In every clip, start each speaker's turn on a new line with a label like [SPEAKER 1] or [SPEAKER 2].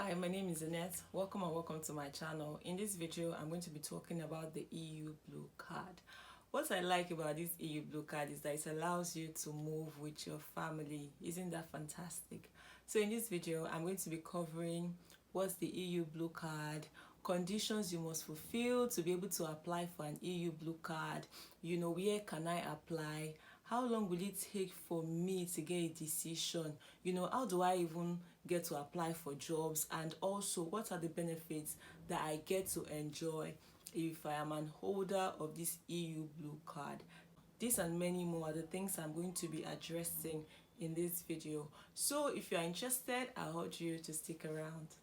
[SPEAKER 1] Hi, my name is Annette. Welcome and welcome to my channel. In this video, I'm going to be talking about the EU Blue Card. What I like about this EU Blue Card is that it allows you to move with your family. Isn't that fantastic? So in this video, I'm going to be covering what's the EU Blue Card, conditions you must fulfill to be able to apply for an EU Blue Card, where can I apply, how long will it take for me to get a decision, how do I even get to apply for jobs, and also what are the benefits that I get to enjoy if I am an holder of this EU Blue Card. This and many more are the things I'm going to be addressing in this video. So if you are interested, I urge you to stick around.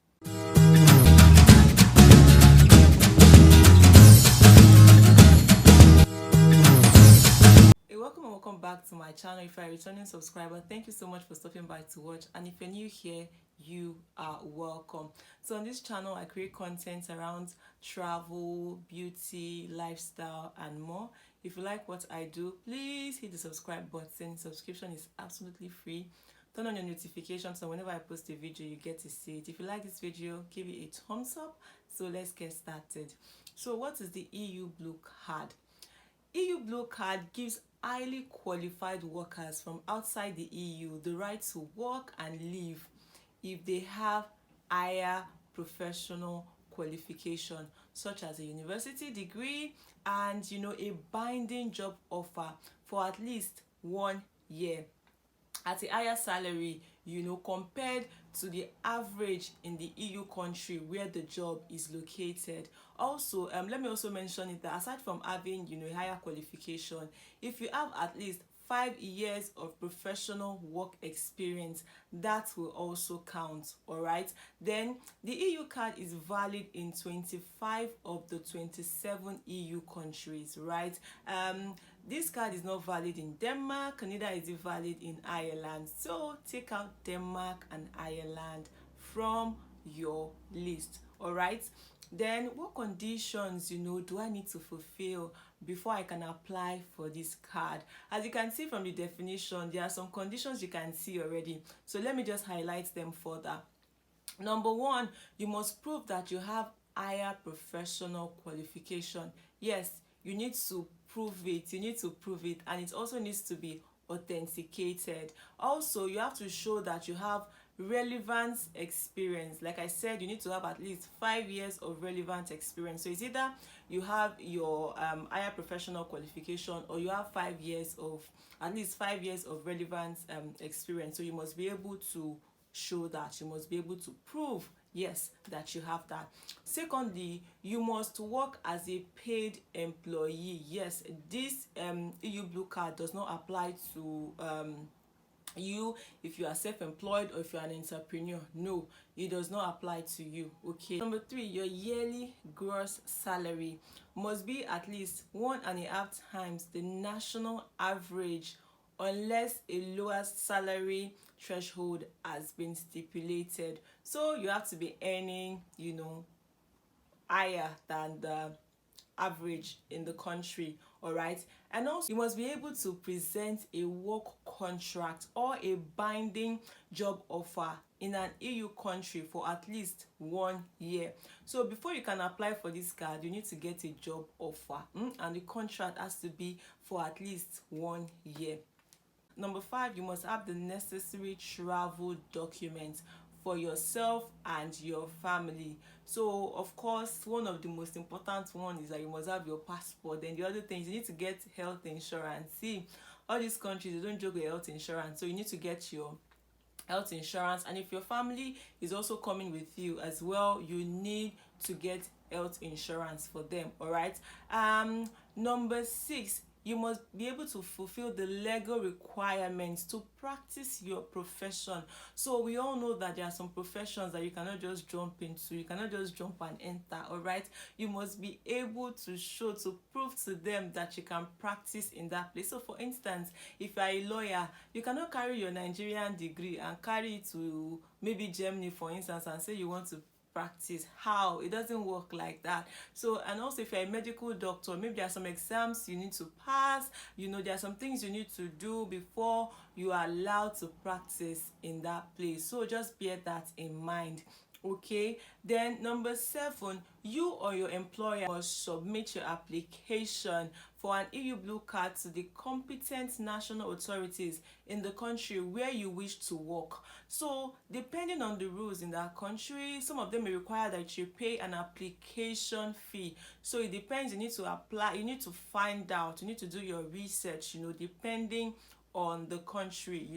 [SPEAKER 1] Welcome back to my channel. If you're a returning subscriber, thank you so much for stopping by to watch, and if you're new here, you are welcome. So on this channel, I create content around travel, beauty, lifestyle, and more. If you like what I do, please hit the subscribe button. Subscription is absolutely free. Turn on your notifications so whenever I post a video, you get to see it. If you like this video, give it a thumbs up. So let's get started. So what is the EU Blue Card? EU Blue Card gives highly qualified workers from outside the EU the right to work and live if they have higher professional qualification, such as a university degree and a binding job offer for at least 1 year at a higher salary, compared to the average in the EU country where the job is located. Also, let me also mention it that aside from having, a higher qualification, if you have at least 5 years of professional work experience, that will also count. All right, then the EU card is valid in 25 of the 27 EU countries, right? This card is not valid in Denmark, neither is it valid in Ireland. So take out Denmark and Ireland from your list. All right, then what conditions do I need to fulfill before I can apply for this card? As you can see from the definition, there are some conditions you can see already, so let me just highlight them further. Number one, you must prove that you have higher professional qualification. Yes, you need to prove it, and it also needs to be authenticated. Also, you have to show that you have relevant experience. Like I said, you need to have at least 5 years of relevant experience. So it's either you have your higher professional qualification, or you have at least 5 years of relevant experience. So you must be able to show that, you must be able to prove, yes, that you have that. Secondly, you must work as a paid employee. Yes, this EU Blue Card does not apply to you if you are self-employed or if you are an entrepreneur. No, it does not apply to you. Okay. Number three, your yearly gross salary must be at least 1.5 times the national average, unless a lower salary threshold has been stipulated. So you have to be earning, higher than the average in the country. All right, and also you must be able to present a work contract or a binding job offer in an EU country for at least 1 year. So before you can apply for this card, you need to get a job offer, and the contract has to be for at least 1 year. Number five, you must have the necessary travel documents for yourself and your family. So of course, one of the most important one is that you must have your passport. Then the other thing is you need to get health insurance. See, all these countries, they don't joke with health insurance, so you need to get your health insurance. And if your family is also coming with you as well, you need to get health insurance for them. All right. Number six, you must be able to fulfill the legal requirements to practice your profession. So we all know that there are some professions that you cannot just jump into, you cannot just jump and enter. All right, you must be able to prove to them that you can practice in that place. So for instance, if you are a lawyer, you cannot carry your Nigerian degree and carry it to maybe Germany, for instance, and say you want to practice. How? It doesn't work like that. So, and also if you're a medical doctor, maybe there are some exams you need to pass, there are some things you need to do before you are allowed to practice in that place. So just bear that in mind. Okay, then number 7, you or your employer must submit your application for an EU blue card to the competent national authorities in the country where you wish to work. So depending on the rules in that country, some of them may require that you pay an application fee. So it depends. You need to apply, you need to find out, you need to do your research, depending on the country,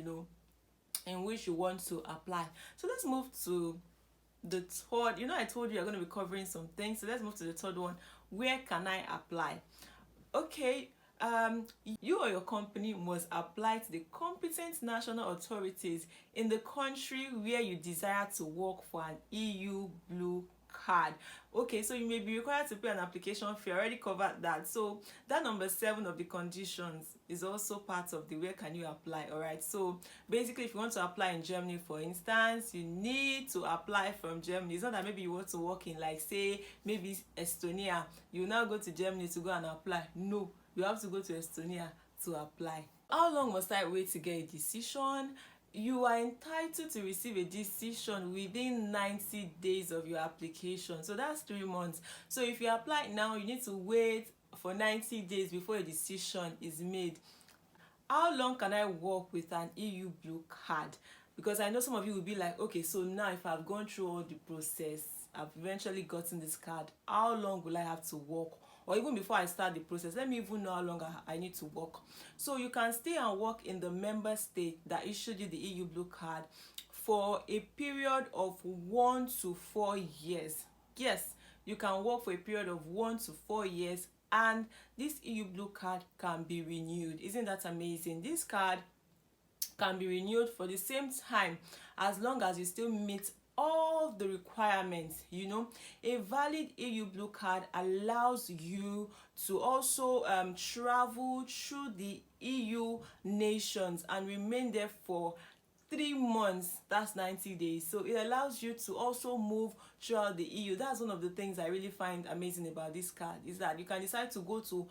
[SPEAKER 1] in which you want to apply. So let's move to the third. I told you I'm going to be covering some things, so let's move to the third one. Where can I apply? Okay, you or your company must apply to the competent national authorities in the country where you desire to work for an EU blue card. Okay, so you may be required to pay an application fee. I already covered that. So that number 7 of the conditions is also part of the where can you apply. All right, so basically if you want to apply in Germany, for instance, you need to apply from Germany. It's not that maybe you want to work in, like, say maybe Estonia, you now go to Germany to go and apply. No, you have to go to Estonia to apply. How long must I wait to get a decision? You are entitled to receive a decision within 90 days of your application. So that's 3 months. So if you apply now, you need to wait for 90 days before a decision is made. How long can I work with an EU blue card? Because I know some of you will be like, okay, so now if I've gone through all the process, I've eventually gotten this card, how long will I have to work? Or even before I start the process, let me even know how long I need to work. So you can stay and work in the member state that issued you the EU blue card for a period of 1 to 4 years. Yes, you can work for a period of 1 to 4 years, and this EU blue card can be renewed. Isn't that amazing? This card can be renewed for the same time as long as you still meet all the requirements. A valid EU blue card allows you to also travel through the EU nations and remain there for 3 months. That's 90 days. So it allows you to also move throughout the EU. That's one of the things I really find amazing about this card, is that you can decide to go to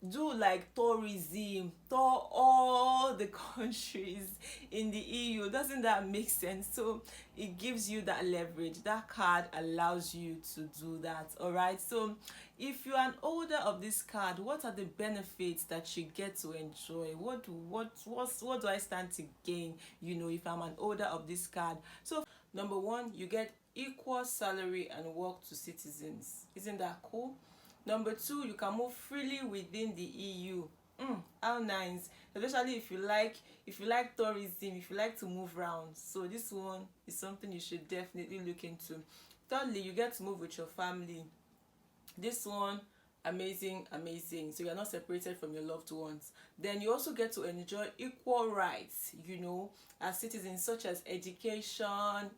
[SPEAKER 1] do like tourism, tour all the countries in the EU. Doesn't that make sense? So it gives you that leverage. That card allows you to do that. All right, so if you're an holder of this card, what are the benefits that you get to enjoy? What do I stand to gain, if I'm an holder of this card? So number 1, you get equal salary and work to citizens. Isn't that cool? Number 2, you can move freely within the EU. How nice. Especially if you like tourism, if you like to move around. So this one is something you should definitely look into. Thirdly, you get to move with your family. This one, amazing. So you're not separated from your loved ones. Then you also get to enjoy equal rights, as citizens, such as education,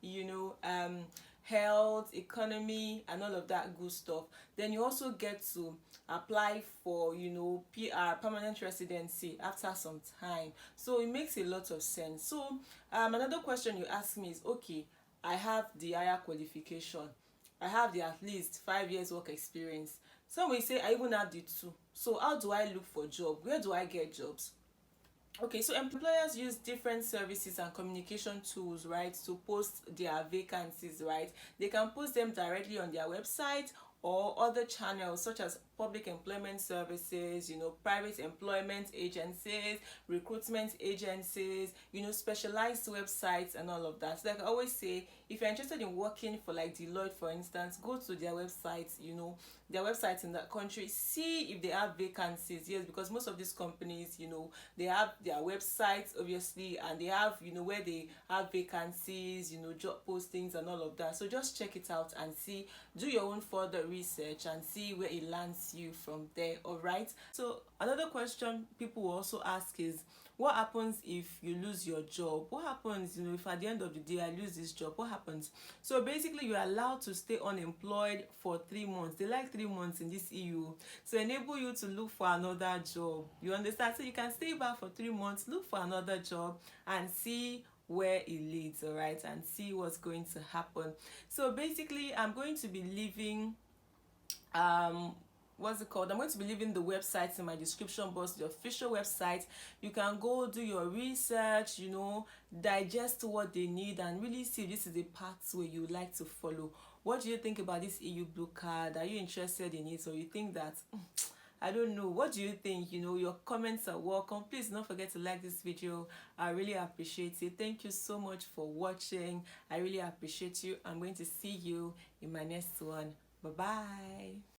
[SPEAKER 1] health, economy, and all of that good stuff. Then you also get to apply for PR, permanent residency, after some time. So it makes a lot of sense. So another question you ask me is, okay, I have the higher qualification, I have the at least 5 years work experience. Some will say I even have the 2. So how do I look for job? Where do I get jobs? Okay, so employers use different services and communication tools, right, to post their vacancies, right? They can post them directly on their website or other channels such as public employment services, private employment agencies, recruitment agencies, specialized websites and all of that. So like I always say, if you're interested in working for like Deloitte, for instance, go to their websites, their websites in that country, see if they have vacancies. Yes, because most of these companies, they have their websites obviously, and they have, where they have vacancies, job postings and all of that. So just check it out and see, do your own further research and see where it lands you from there. All right, so another question people will also ask is, what happens if you lose your job? What happens, if at the end of the day I lose this job? What happens? So basically, you're allowed to stay unemployed for 3 months. They like 3 months in this EU to enable you to look for another job. You understand? So you can stay back for 3 months, look for another job, and see where it leads. All right, and see what's going to happen. So basically, I'm going to be leaving what's it called, I'm going to be leaving the website in my description box, the official website. You can go do your research, you know, digest what they need, and really see if this is a pathway you would like to follow. What do you think about this EU blue card? Are you interested in it, or you think that I don't know? What do you think? You know, your comments are welcome. Please don't forget to like this video. I really appreciate it. Thank you so much for watching. I really appreciate you. I'm going to see you in my next one. Bye bye.